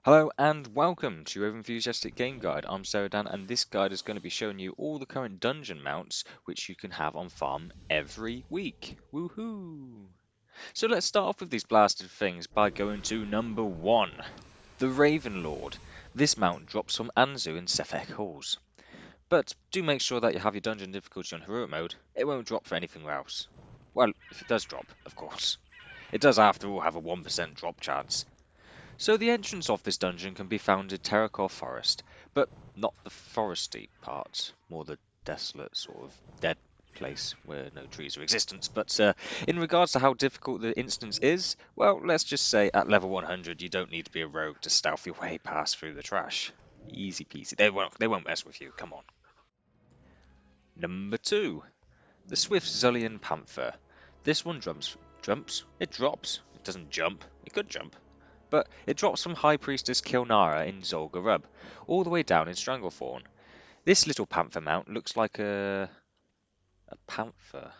Hello and welcome to your Enthusiastic Game Guide. I'm SerroDan and this guide is going to be showing you all the current dungeon mounts which you can have on farm every week. Woohoo! So let's start off with these blasted things by going to number 1. The Raven Lord. This mount drops from Anzu in Sefek Halls. But do make sure that you have your dungeon difficulty on heroic mode. It won't drop for anything else. Well, if it does drop, of course. It does after all have a 1% drop chance. So the entrance of this dungeon can be found in Terracore Forest, but not the foresty part, more the desolate sort of dead place where no trees are existence. But in regards to how difficult the instance is, well, let's just say at level 100 you don't need to be a rogue to stealth your way past through the trash. Easy peasy. They won't mess with you, come on. Number 2. The Swift Zullian Panther. This one jumps. It drops. It doesn't jump. It could jump. But it drops from High Priestess Kilnara in Zolgarub, all the way down in Stranglethorn. This little panther mount looks like a panther.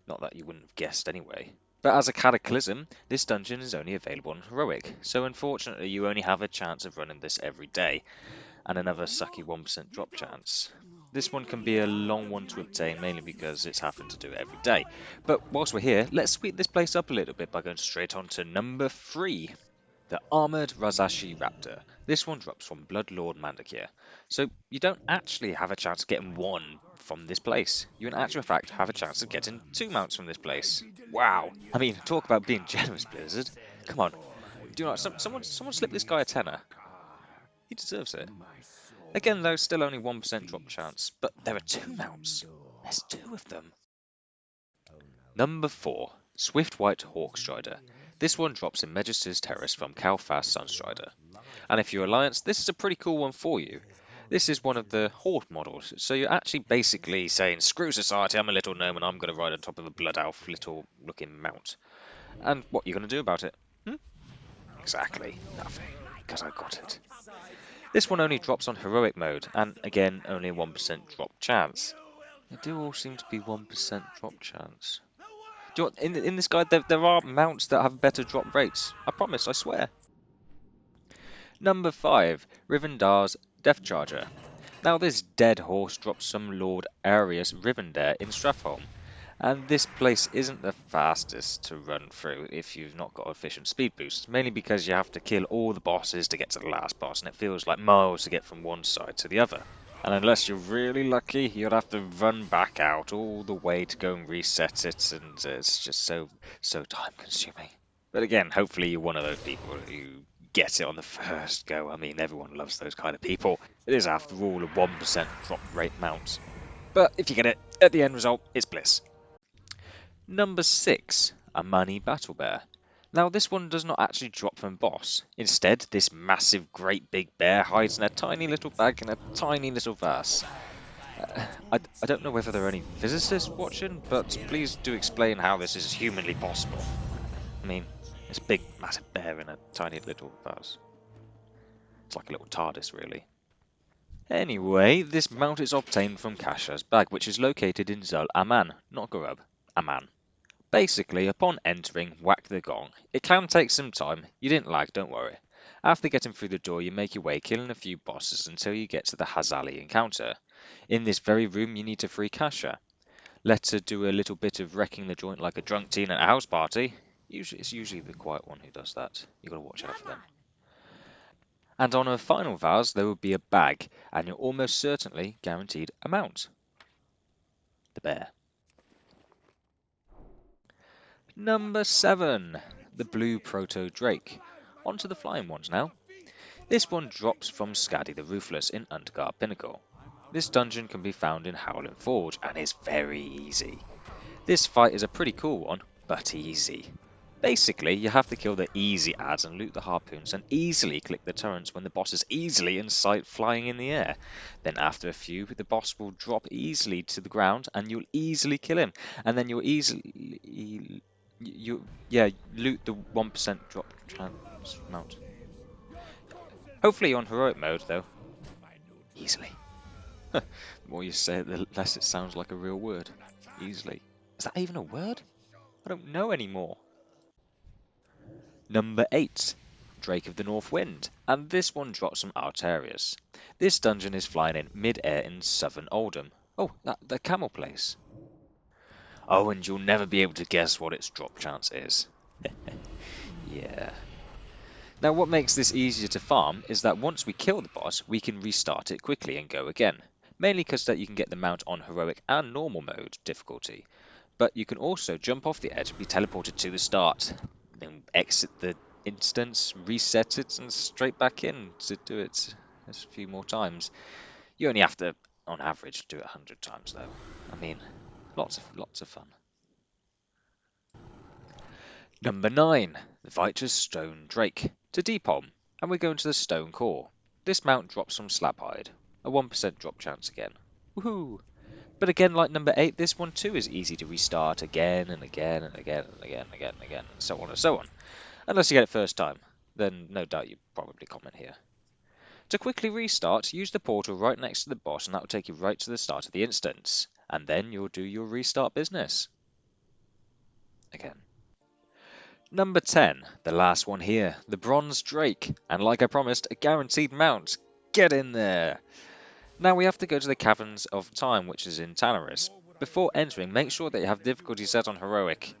Not that you wouldn't have guessed anyway. But as a cataclysm, this dungeon is only available on Heroic, so unfortunately you only have a chance of running this every day, and another sucky 1% drop chance. This one can be a long one to obtain, mainly because it's happened to do it every day. But whilst we're here, let's sweep this place up a little bit by going straight on to number 3. The Armoured Razashi Raptor. This one drops from Bloodlord Mandakir. So you don't actually have a chance of getting one from this place. You in actual fact have a chance of getting 2 mounts from this place. Wow! I mean, talk about being generous, Blizzard. Come on. Do you know what? Someone slip this guy a tenner. He deserves it. Again though, still only 1% drop chance, but there are 2 mounts. There's 2 of them. Number 4. Swift White Hawkstrider. This one drops in Megis's Terrace from Calfast Sunstrider. And if you're Alliance, this is a pretty cool one for you. This is one of the Horde models, so you're actually basically saying, screw society, I'm a little gnome and I'm going to ride on top of a Blood Elf little looking mount. And what are you going to do about it? Exactly, nothing, because I got it. This one only drops on Heroic mode, and again, only a 1% drop chance. They do all seem to be 1% drop chance. Do you know what, in this guide, there are mounts that have better drop rates. I promise, I swear. Number 5, Riven DARS Death Charger. Now this dead horse drops some Lord Arius Riven Dare in Strathholm. And this place isn't the fastest to run through if you've not got efficient speed boosts, mainly because you have to kill all the bosses to get to the last boss, and it feels like miles to get from one side to the other. And unless you're really lucky, you'll have to run back out all the way to go and reset it, and it's just so time consuming. But again, hopefully you're one of those people who get it on the first go. I mean, everyone loves those kind of people. It is after all a 1% drop rate mount. But if you get it, at the end result, it's bliss. Number 6, a Money Battle Bear. Now this one does not actually drop from boss. Instead, this massive great big bear hides in a tiny little bag in a tiny little vase. I don't know whether there are any physicists watching, but please do explain how this is humanly possible. I mean, this big massive bear in a tiny little vase. It's like a little TARDIS really. Anyway, this mount is obtained from Kasha's bag, which is located in Zul Aman, not Garub, Aman. Basically, upon entering, whack the gong. It can take some time. You didn't lag, don't worry. After getting through the door, you make your way, killing a few bosses until you get to the Hazali encounter. In this very room, you need to free Kasha. Let her do a little bit of wrecking the joint like a drunk teen at a house party. It's usually the quiet one who does that. You gotta watch out for them. And on her final vase, there will be a bag, and you're almost certainly guaranteed a mount. The bear. Number 7, the Blue Proto Drake. On to the flying ones now. This one drops from Skadi the Ruthless in Undergar Pinnacle. This dungeon can be found in Howling Forge and is very easy. This fight is a pretty cool one, but easy. Basically, you have to kill the easy adds and loot the harpoons and easily click the turrets when the boss is easily in sight flying in the air. Then after a few, the boss will drop easily to the ground and you'll easily kill him. And then you'll easily loot the 1% drop chance mount. Hopefully on heroic mode though. Easily. The more you say it, the less it sounds like a real word. Easily. Is that even a word? I don't know anymore. Number 8, Drake of the North Wind, and this one drops some Altarius. This dungeon is flying in mid-air in southern Oldham. Oh, the camel place. Oh, and you'll never be able to guess what its drop chance is. Yeah. Now what makes this easier to farm is that once we kill the boss, we can restart it quickly and go again. Mainly because that you can get the mount on heroic and normal mode difficulty. But you can also jump off the edge, be teleported to the start, then exit the instance, reset it, and straight back in to do it a few more times. You only have to, on average, do it 100 times though. I mean, lots of fun. Number 9, the Vitra's Stone Drake, to Deepholm, and we go into the Stone Core. This mount drops from Slabhide, a 1% drop chance again. Woohoo! But again, like number 8, this one too is easy to restart again and again and again and again and again and again, and so on and so on. Unless you get it first time, then no doubt you probably comment here. To quickly restart, use the portal right next to the boss, and that will take you right to the start of the instance. And then you'll do your restart business. Again. Number 10, the last one here, the Bronze Drake, and like I promised, a guaranteed mount. Get in there! Now we have to go to the Caverns of Time, which is in Tanaris. Before entering, make sure that you have difficulty set on Heroic.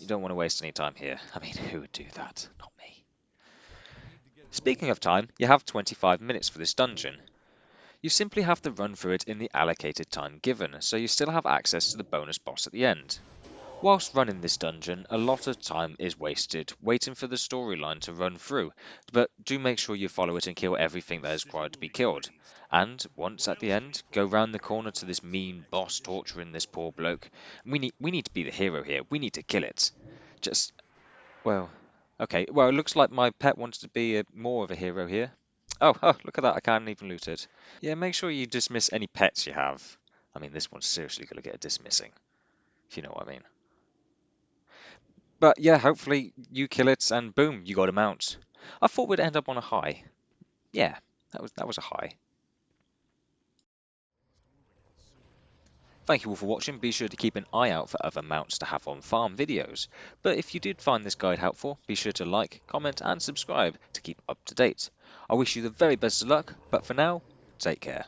You don't want to waste any time here. I mean, who would do that? Not me. Speaking of time, you have 25 minutes for this dungeon. You simply have to run through it in the allocated time given, so you still have access to the bonus boss at the end. Whilst running this dungeon, a lot of time is wasted waiting for the storyline to run through, but do make sure you follow it and kill everything that is required to be killed. And once at the end, go round the corner to this mean boss torturing this poor bloke. We need to be the hero here. We need to kill it. Well, okay. Well, it looks like my pet wants to be more of a hero here. Oh, look at that. I can't even loot it. Yeah, make sure you dismiss any pets you have. I mean, this one's seriously going to get a dismissing, if you know what I mean. But yeah, hopefully you kill it and boom, you got a mount. I thought we'd end up on a high. Yeah, that was a high. Thank you all for watching. Be sure to keep an eye out for other mounts to have on farm videos. But if you did find this guide helpful, be sure to like, comment and subscribe to keep up to date. I wish you the very best of luck, but for now, take care.